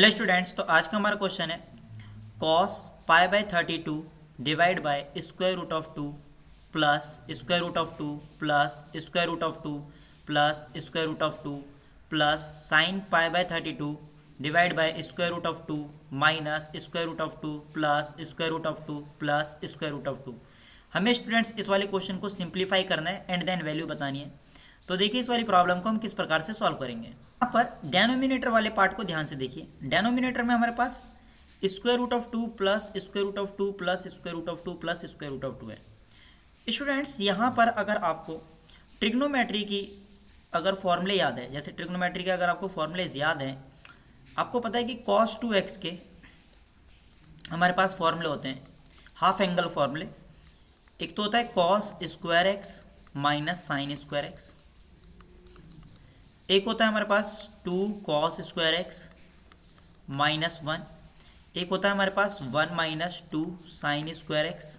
Hello students, तो आज का हमारा क्वेश्चन है cos pi by 32 divide by square root of 2 plus square root of 2 plus square root of 2 plus square root of 2 plus sine pi by 32 divide by square root of 2 minus square root of 2 plus square root of 2 plus square root of 2। हमें students इस वाले question को simplify करना है and then value बतानी है। तो देखिए इस वाली प्रॉब्लम को हम किस प्रकार से सॉल्व करेंगे। यहाँ पर डेनोमिनेटर वाले पार्ट को ध्यान से देखिए। डेनोमिनेटर में हमारे पास square root of 2 plus square root of 2 plus square root of 2 plus square root of 2 है। स्टूडेंट्स यहाँ पर अगर आपको ट्रिग्नोमेट्री की अगर फॉर्मूले याद है, जैसे ट्रिग्नोमेट्री के अगर आपको फॉर्मूलेज याद हैं, आपको पता है कि cos 2x के हमारे पास फॉर्मूले होते हैं हाफ एंगल फॉर्मूले। एक तो होता है cos square x minus sign square x, एक होता है हमारे पास 2 cos स्क्वायर एक्स माइनस 1, एक होता है हमारे पास 1 minus 2 sine square x,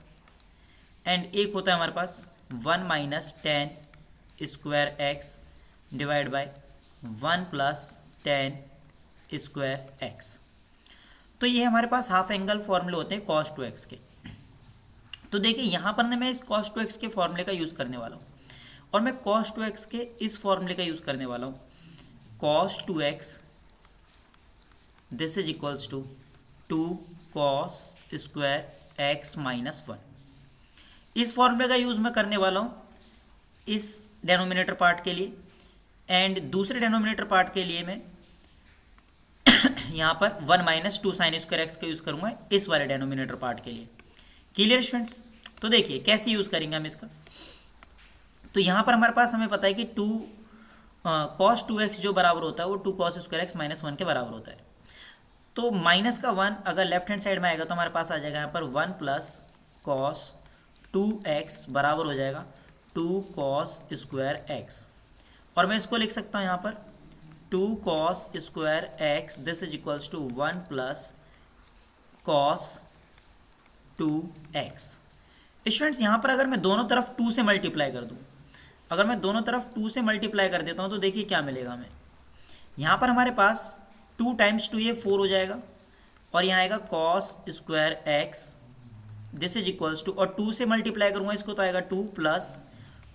and एक होता है हमारे पास 1 minus 10 square x divide by 1 plus 10 square x. तो ये हमारे पास हाफ एंगल फॉर्मूले होते हैं cos 2x के। तो देखिए यहाँ पर ना मैं इस cos 2x के फॉर्मूले का यूज़ करने वाला हूँ और मैं cos 2x के इस फॉर्मूले का यूज़ करने वाला हूँ। cos 2x this is equals to 2 cos square x minus 1। इस फॉर्मूले का यूज़ मैं करने वाला हूँ इस डेनोमिनेटर पार्ट के लिए, एंड दूसरे डेनोमिनेटर पार्ट के लिए मैं यहाँ पर 1 माइनस 2 साइन स्क्वायर एक्स का यूज़ करूँगा इस वाले डेनोमिनेटर पार्ट के लिए। Clear students? तो देखिए कैसे यूज़ करेंगे हम इसका। तो यहाँ पर हमारे पास हमें पता है कि 2 cos 2x जो बराबर होता है वो 2 cos स्क्वायर एक्स माइनस 1 के बराबर होता है। तो माइनस का 1 अगर लेफ्ट हैंड साइड में आएगा तो हमारे पास आ जाएगा यहाँ पर 1 प्लस cos 2x बराबर हो जाएगा 2 cos स्क्वायर एक्स, और मैं इसको लिख सकता हूँ यहाँ पर 2 cos square x this is equals to 1 plus cos 2x। Students यहाँ पर अगर मैं दोनों तरफ 2 से मल्टीप्लाई कर दूँ, अगर मैं दोनों तरफ 2 से मल्टीप्लाई कर देता हूँ तो देखिए क्या मिलेगा हमें। यहाँ पर हमारे पास 2 टाइम्स 2 ये 4 हो जाएगा, और यहाँ आएगा cos square x this is equals to, और 2 से मल्टीप्लाई करूँगा इसको तो आएगा 2 प्लस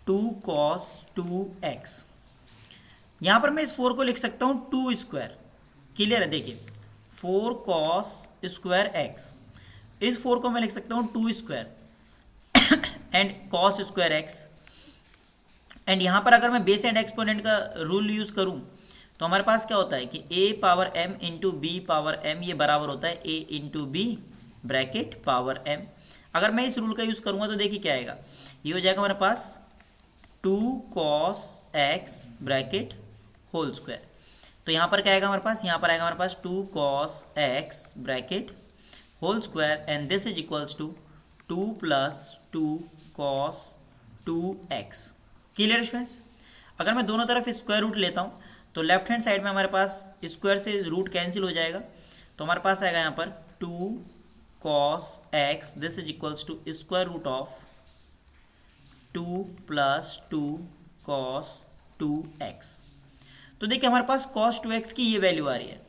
2 cos 2x। यहाँ पर मैं इस 4 को लिख सकता हूँ 2 स्क्वायर। क्लियर है? देखिए 4 cos स्क्वायर एक्स, इस 4 को मैं लिख सकता हूँ 2 square and cos square x. And यहाँ पर अगर मैं बेस एंड एक्सपोनेंट का रूल यूज़ करूँ तो हमारे पास क्या होता है कि a power m into B power m ये बराबर होता है a into B bracket power m। अगर मैं इस रूल का यूज़ करूँगा तो देखिए क्या आएगा, ये हो जाएगा हमारे पास 2 cos x bracket whole square. तो यहाँ पर क्या आएगा हमारे पास, यहाँ पर आएगा हमारे पास 2 cos x bracket whole square and this is equals to 2 plus 2 cos 2x। Clear students? अगर मैं दोनों तरफ स्क्वायर रूट लेता हूँ तो लेफ्ट हैंड साइड में हमारे पास स्क्वायर से रूट कैंसिल हो जाएगा, तो हमारे पास आएगा यहाँ पर 2 cos x this is equals to square root of 2 plus 2 cos 2x। तो देखिए हमारे पास cos 2x की ये वैल्यू आ रही है,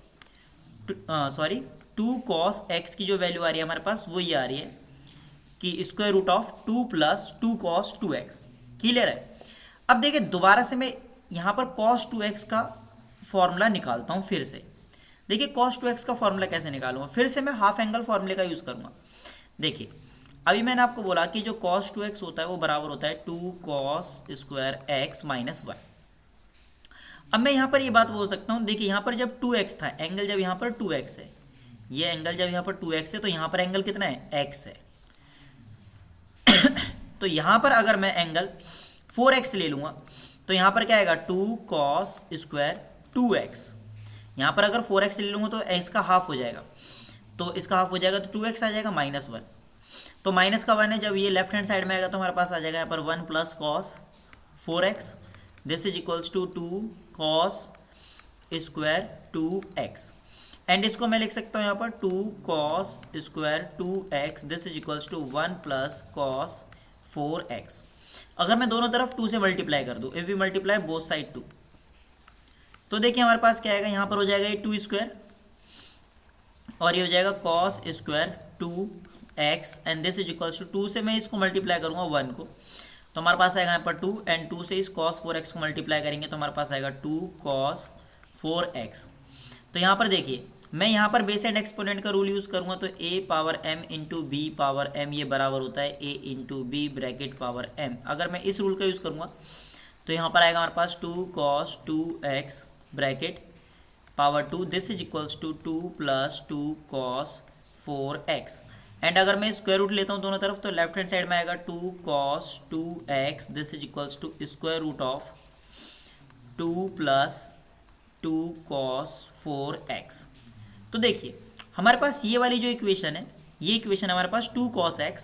सॉरी 2 cos x की जो वैल्यू आ रही है हमारे पास वो ये आ रही है कि square root of 2 plus 2 cos 2x। Clear है? अब देखिए दोबारा से मैं यहाँ पर cos 2x का फॉर्मूला निकालता हूँ फिर से। देखिए cos 2x का फॉर्मूला कैसे निकालूंगा, फिर से मैं हाफ एंगल फॉर्मूले का यूज़ करूँगा। देखिए अभी मैंने आपको बोला कि जो cos 2x होता है वो बराबर होता है 2 cos स्क्वायर एक्स माइनस 1। अब मैं यहाँ पर ये बात बोल सकता हूँ, देखिए यहाँ पर जब 2x था, एंगल जब यहाँ पर 2x है, ये एंगल जब यहाँ पर 2x है तो यहाँ पर एंगल कितना है, x है। तो यहाँ पर अगर मैं एंगल 4x ले लूँगा तो यहाँ पर क्या आएगा 2 cos स्क्वायर 2x। यहाँ पर अगर 4x ले लूँगा तो इसका हाफ हो जाएगा, तो इसका हाफ हो जाएगा तो 2x आ जाएगा माइनस 1। तो माइनस का 1 है, जब ये लेफ्ट हैंड साइड में आएगा तो हमारे पास आ जाएगा यहाँ पर 1 plus cos 4x this is equals to 2 cos square 2x। And इसको मैं लिख सकता हूँ यहाँ पर 2 cos square 2x this is equals to 1 plus cos 4x। अगर मैं दोनों तरफ 2 से मल्टीप्लाई कर दूँ, if we multiply both side 2, तो देखिए हमारे पास क्या आएगा, यहाँ पर हो जाएगा ये 2 स्क्वायर और ये हो जाएगा cos square 2x and this is equals to 2 से मैं इसको मल्टीप्लाई करूँगा 1 को, तो हमारे पास आएगा यहाँ पर 2 एंड 2 से इस cos 4x को मल्टीप्लाई करेंगे तो हमारे पास आएगा 2 cos 4x। तो यहाँ पर देखिए मैं यहाँ पर बेस एंड एक्सपोनेंट का रूल यूज़ करूँगा, तो a power m into B power m ये बराबर होता है a into B bracket power m। अगर मैं इस रूल का यूज़ करूँगा तो यहाँ पर आएगा हमारे पास 2 cos 2x bracket power 2 this is equals to 2 plus 2 cos 4x and अगर मैं स्क्वायर रूट लेता हूँ दोनों तरफ तो लेफ्ट हैंड साइड में आएगा 2 cos 2x this is equals to square root of 2 plus 2 cos 4x। तो देखिए हमारे पास ये वाली जो इक्वेशन है, ये इक्वेशन हमारे पास 2 cos x,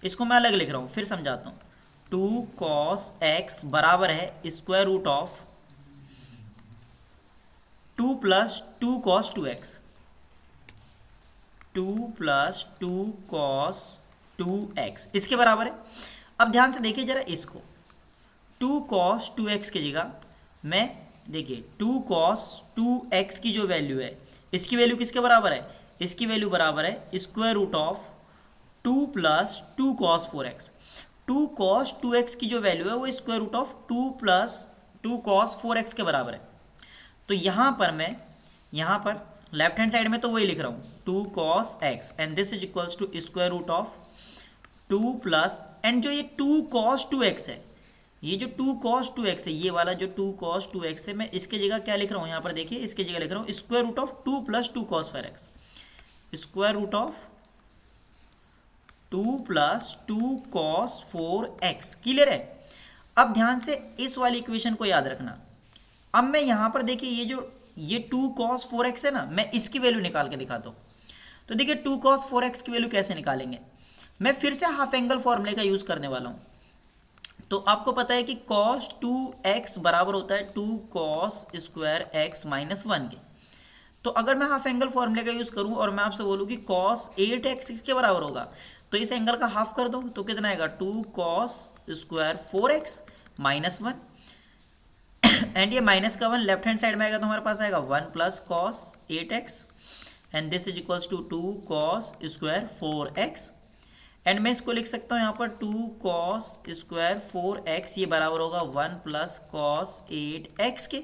इसको मैं अलग लिख रहा हूँ, फिर समझाता हूँ। 2 cos x बराबर है square root of 2 plus 2 cos 2x, 2 plus 2 cos 2x इसके बराबर है। अब ध्यान से देखिए जरा इसको, 2 cos 2x की जगह मैं देखिए 2 cos 2x की जो वैल्यू है, इसकी वैल्यू किसके बराबर है, इसकी वैल्यू बराबर है square root of 2 plus 2 cos 4x। 2 cos 2x की जो वैल्यू है वो square root of 2 plus 2 cos 4x के बराबर है। तो यहाँ पर मैं यहाँ पर लेफ्ट हैंड साइड में तो वही लिख रहा हूँ 2 cos x and this is equals to square root of 2 plus and जो ये 2 cos 2x है, ये जो 2 cos 2x है, ये वाला जो 2 cos 2x है, मैं इसके जगह क्या लिख रहा हूँ यहाँ पर देखिए, इसके जगह लिख रहा हूँ square root of 2 plus 2 cos 4x, square root of 2 plus 2 cos 4x। Clear है। अब ध्यान से इस वाली इक्वेशन को याद रखना। अब मैं यहाँ पर देखिए ये 2 cos 4x है ना, मैं इसकी वैल्यू निकाल के दिखाता हूँ। तो देखिए 2 cos 4x की वैल्यू कैसे निकालेंगे, मैं फिर से हाफ एंगल फॉर्मूले का यूज़ करने वाला हूँ। तो आपको पता है कि cos 2x बराबर होता है 2 cos स्क्वायर x माइनस 1 के। तो अगर मैं हाफ एंगल फॉर्मूले का यूज़ करूँ और मैं आपसे बोलूँ कि cos 8x इसके बराबर होगा, तो इस एंगल का हाफ कर दो तो कितना आएगा 2 cos square 4x minus 1 and ये माइनस का 1 लेफ्ट हैंड साइड में आएगा तो हमारे पास आएगा 1 plus cos 8x and this is equals to 2 cos square 4x and मैं इसको लिख सकता हूँ यहाँ पर 2 cos स्क्वायर 4x ये बराबर होगा 1 प्लस cos 8x के।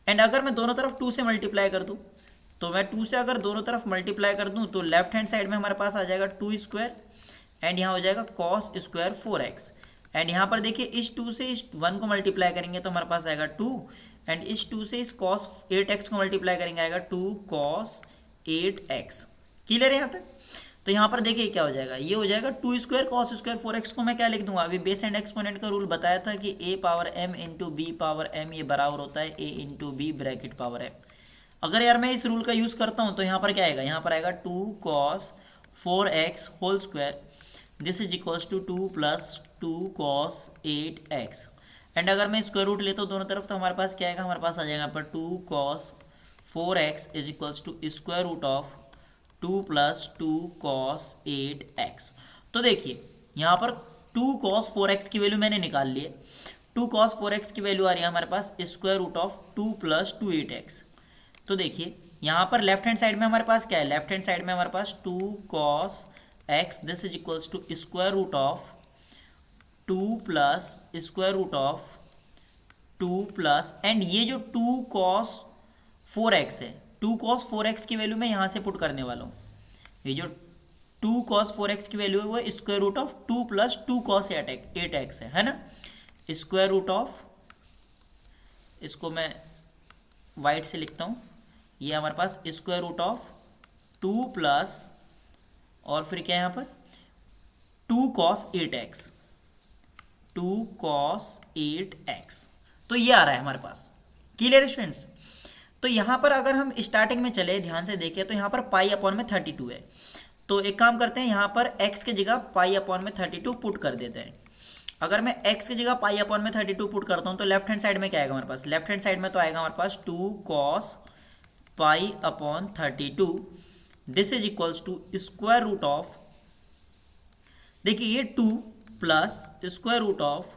एंड अगर मैं दोनों तरफ 2 से मल्टीप्लाई कर दूँ, तो मैं 2 से अगर दोनों तरफ मल्टीप्लाई कर दूँ तो लेफ्ट हैंड साइड में हमारे पास आ जाएगा 2 स्क्वायर एंड यहाँ हो जाएगा cos स्क्वायर 4x एंड यहाँ पर देखिए इस 2 से इस 1 को मल्टीप्लाई करेंगे तो हमारे पास आएगा 2 एंड इस 2 से इस cos 8x को मल्टीप्लाई करेंगे आएगा 2 cos 8x। क्लियर है यहाँ तक। तो यहाँ पर देखिए क्या हो जाएगा, ये हो जाएगा 2 स्क्वायर cos स्क्वायर 4x को मैं क्या लिख दूंगा, अभी बेस एंड एक्सपोनेंट का रूल बताया था कि a power m into B power m ये बराबर होता है a into B bracket power m। अगर यार मैं इस रूल का यूज़ करता हूँ तो यहाँ पर क्या आएगा, यहाँ पर आएगा 2 cos 4x whole square this is equals to 2 plus 2 cos 8x and अगर मैं स्क्वायर रूट लेता हूँ दोनों तरफ तो हमारे पास क्या आएगा, हमारे पास आ जाएगा यहाँ पर 2 cos 4x is equals to square root of 2 plus 2 cos 8x। तो देखिए यहाँ पर 2 cos 4x की वैल्यू मैंने निकाल ली है, 2 cos 4x की वैल्यू आ रही है हमारे पास square root of 2 plus 2 8x। तो देखिए यहाँ पर लेफ्ट हैंड साइड में हमारे पास क्या है, लेफ्ट हैंड साइड में हमारे पास 2 cos x this is equals to square root of 2 plus square root of 2 plus and ये जो 2 cos 4x है, 2 cos 4x की वैल्यू मैं यहाँ से पुट करने वाला हूँ। ये जो 2 cos 4x की वैल्यू है वो square root of 2 plus 2 cos 8x है ना, स्क्वायर रूट ऑफ, इसको मैं वाइट से लिखता हूँ, ये हमारे पास स्क्वायर रूट ऑफ 2 प्लस और फिर क्या है यहाँ पर 2 cos 8x, 2 cos 8x। तो ये आ रहा है हमारे पास। क्लियर है स्टूडेंट्स। तो यहाँ पर अगर हम स्टार्टिंग में चले ध्यान से देखें तो यहाँ पर पाई अपॉन में 32 है, तो एक काम करते हैं यहाँ पर x की जगह पाई अपॉन में 32 पुट कर देते हैं। अगर मैं x की जगह पाई अपॉन में 32 पुट करता हूँ तो लेफ्ट हैंड साइड में क्या आएगा हमारे पास, लेफ्ट हैंड साइड में तो आएगा हमारे पास 2 cos pi upon 32 this is equals to square root of, देखिए ये 2 plus square root of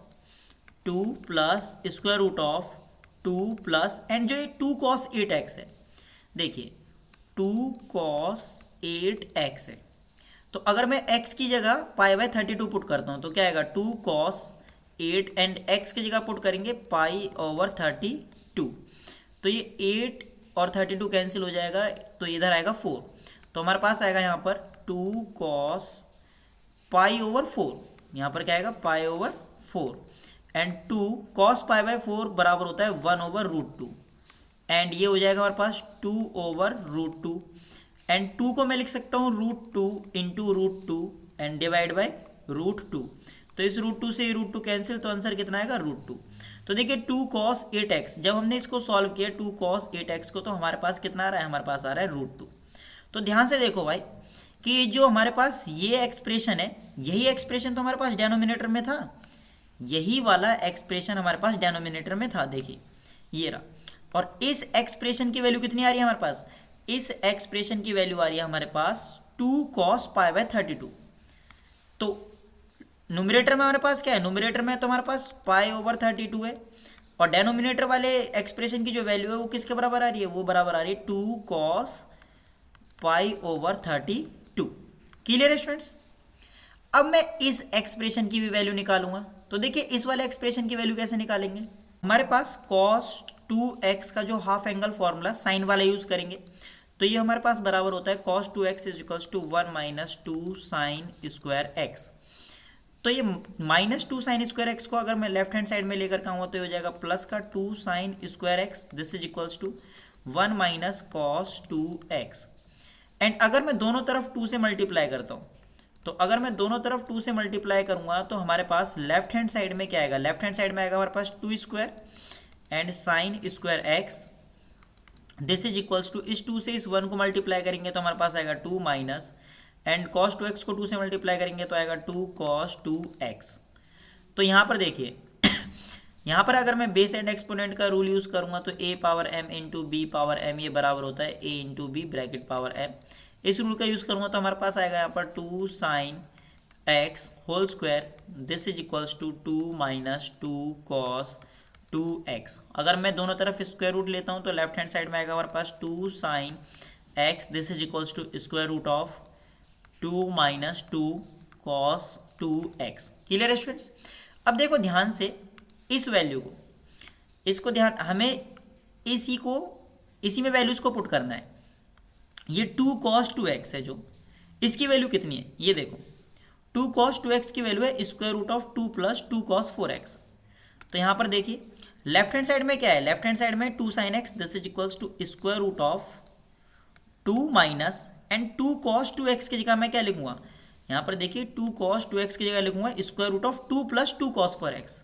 2 plus square root of 2 plus and जो ये 2 cos 8x है, देखिए 2 cos 8x है। तो अगर मैं x की जगह पाई बाय 32 पुट करता हूँ तो क्या आएगा 2 cos 8 एंड x की जगह पुट करेंगे पाई ओवर 32। तो ये 8 और 32 कैंसिल हो जाएगा तो इधर आएगा 4। तो हमारे पास आएगा यहाँ पर 2 cos पाई ओवर 4, यहाँ पर क्या आएगा pi over 4 and 2 cos pi by 4 बराबर होता है 1/√2 एंड ये हो जाएगा हमारे पास 2/√2 एंड 2 को मैं लिख सकता हूँ √2 इंटू √2 एंड डिवाइड बाय √2। तो इस √2 से √2 कैंसिल, तो आंसर कितना आएगा √2। तो देखिए 2 cos 8x जब हमने इसको सॉल्व किया 2 cos 8x को, तो हमारे पास कितना आ रहा है, हमारे पास आ रहा है √2। तो ध्यान से देखो भाई कि जो हमारे पास ये एक्सप्रेशन है, यही एक्सप्रेशन तो हमारे पास डेनोमिनेटर में था, यही वाला एक्सप्रेशन हमारे पास डेनोमिनेटर में था। देखिए ये रहा, और इस एक्सप्रेशन की वैल्यू कितनी आ रही है हमारे पास, इस एक्सप्रेशन की वैल्यू आ रही है हमारे पास 2 cos पाई बाय 32। तो न्यूमरेटर में हमारे पास क्या है, न्यूमरेटर में तो हमारे पास पाई ओवर 32 है, और डेनोमिनेटर वाले एक्सप्रेशन की जो वैल्यू है वो किसके बराबर आ रही है, वो बराबर आ रही है 2 cos पाई ओवर 32। क्लियर है स्टूडेंट्स। अब मैं इस एक्सप्रेशन की भी वैल्यू निकालूंगा। तो देखिए इस वाले एक्सप्रेशन की वैल्यू कैसे निकालेंगे, हमारे पास cos 2x का जो हाफ एंगल फॉर्मूला साइन वाला यूज करेंगे, तो ये हमारे पास बराबर होता है cos 2x is equals to 1 minus 2 sine square x. तो ये माइनस 2 साइन स्क्वायर एक्स को अगर मैं लेफ्ट हैंड साइड में लेकर के आऊँगा तो ये हो जाएगा प्लस का 2 sine square x, this is equals to 1 minus cos 2x। And अगर मैं दोनों तरफ 2 से मल्टीप्लाई करता हूँ, तो अगर मैं दोनों तरफ 2 से मल्टीप्लाई करूंगा तो हमारे पास लेफ्ट हैंड साइड में क्या आएगा, लेफ्ट हैंड साइड में आएगा हमारे पास 2 square and sine square x, this is equals to इस 2 से इस 1 को मल्टीप्लाई करेंगे तो हमारे पास आएगा 2 माइनस, एंड cos 2x को 2 से मल्टीप्लाई करेंगे तो आएगा 2 cos 2x। तो यहाँ पर देखिए यहाँ पर अगर मैं बेस एंड एक्सपोनेंट का रूल यूज करूंगा तो a power m into B power m ये बराबर होता है a into B bracket power m। इस रूल का यूज करूंगा तो हमारे पास आएगा यहाँ पर 2 sine x whole square, this is equals to 2 minus 2 cos 2x। अगर मैं दोनों तरफ स्क्वायर रूट लेता हूँ तो लेफ्ट हैंड साइड में आएगा हमारे पास 2 sine x, this is equals to square root of 2 minus 2 cos 2x। Clear है स्टूडेंट्स। अब देखो ध्यान से इस वैल्यू को, इसको ध्यान, हमें इसी में वैल्यूज को पुट करना है। ये 2 cos 2x है, जो इसकी वैल्यू कितनी है ये देखो, 2 cos 2x की वैल्यू है square root of 2 plus 2 cos 4x। तो यहाँ पर देखिए लेफ्ट हैंड साइड में क्या है, लेफ्ट हैंड साइड में 2 sin x, this is equals to square root of 2 minus, and 2 cos 2x की जगह मैं क्या लिखूंगा, यहाँ पर देखिए 2 cos 2x की जगह लिखूंगा square root of 2 plus 2 cos 4x।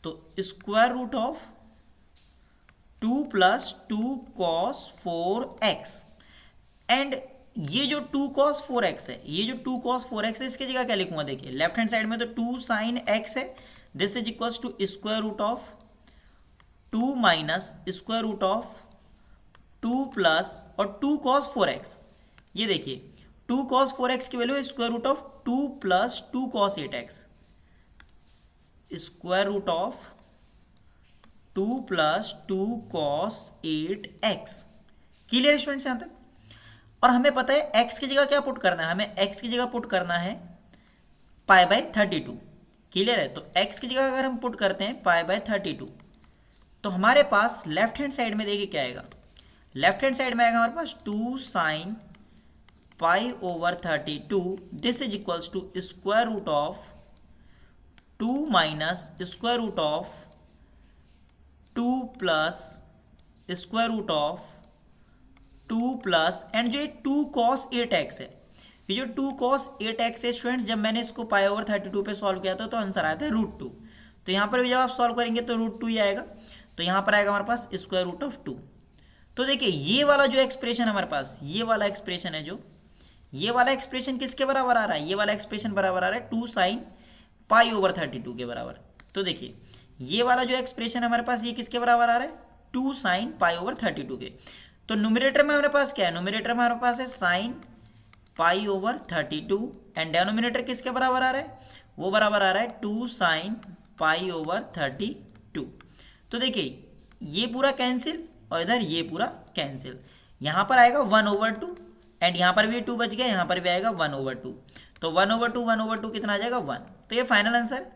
तो square root of 2 plus 2 cos 4x, and ये जो 2 cos 4x है, ये जो 2 cos 4x है इसकी जगह क्या लिखूंगा, देखिए लेफ्ट हैंड साइड में तो 2 sin x है, this is equals to square root of 2 minus square root of 2 plus और 2 cos 4x। ये देखिए 2 cos 4x की वैल्यू है square root of 2 plus 2 cos 8x, square root of 2 plus 2 cos 8x। Clear students यहाँ तक। और हमें पता है x की जगह क्या पुट करना है, हमें x की जगह पुट करना है पाई बाय 32। क्लियर है। तो x की जगह अगर हम पुट करते हैं पाई बाय 32 तो हमारे पास लेफ्ट हैंड साइड में देखिए क्या आएगा, लेफ्ट हैंड साइड में आएगा हमारे पास 2 sine pi over 32, this is equals to square root of 2 minus square root of 2 plus square root of 2 plus, and जो ये 2 cos 8x है, ये जो 2 cos 8x है स्टूडेंट्स, जब मैंने इसको पाई ओवर 32 पे सॉल्व किया था तो आंसर आया था √2। तो यहाँ पर भी जब आप सॉल्व करेंगे तो √2 ही आएगा। तो यहाँ पर आएगा हमारे पास स्क्वायर रूट ऑफ 2। तो देखिए ये वाला जो एक्सप्रेशन हमारे पास, ये वाला एक्सप्रेशन है, जो ये वाला एक्सप्रेशन किसके बराबर आ रहा है, ये वाला एक्सप्रेशन बराबर आ रहा है 2 साइन पाई ओवर 32 के बराबर। तो देखिए ये वाला जो एक्सप्रेशन हमारे पास, ये किसके बराबर आ रहा है, 2 साइन पाई ओवर 32 के। तो न्यूमरेटर में हमारे पास क्या है, न्यूमरेटर में हमारे पास है sign pi over 32, and denominator किसके बराबर आ रहा है, वो बराबर आ रहा है 2 साइन पाई ओवर 32। तो देखिए ये पूरा कैंसिल और इधर ये पूरा कैंसिल, यहाँ पर आएगा 1/2 एंड यहाँ पर भी 2 बच गया, यहाँ पर भी आएगा 1/2। तो 1/2 1/2 कितना आ जाएगा 1। तो ये फाइनल आंसर